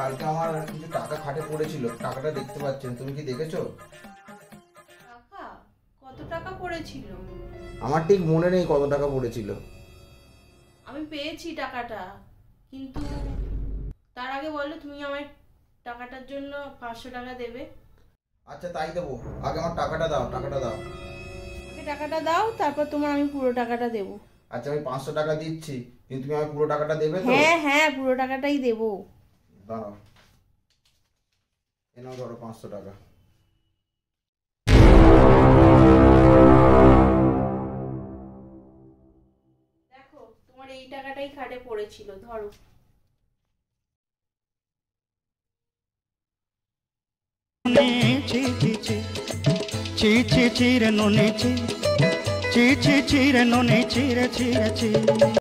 কালকে আমার কিছু টাকা খাটে পড়েছিল, টাকাটা দেখতে পাচ্ছেন, তুমি কি দেখেছো? টাকা? কত টাকা পড়েছিল? আমার ঠিক মনে নেই কত টাকা পড়েছিল। আমি পেয়েছি টাকাটা, কিন্তু তার আগে বলো তুমি আমার টাকাটার জন্য 500 টাকা দেবে। আচ্ছা তাই দেবো, আগে আমার টাকাটা দাও, টাকাটা দাও। আগে টাকাটা দাও, তারপর তোমার আমি পুরো টাকাটা দেবো। আচ্ছা আমি 500 টাকা দিচ্ছি, কিন্তু তুমি আমার পুরো টাকাটা দেবে তো? হ্যাঁ হ্যাঁ, পুরো টাকাটাই দেবো। দাঁড়াও, এ নাও ধরো 500 টাকা। দেখো তোমার এই টাকাটাই খাটে পড়েছিল, ধরো। ছি ছি ছি ছি ছি ছি রে নুনে ছি ছি ছি ছি রে নুনে ছি রে ছি রে ছি।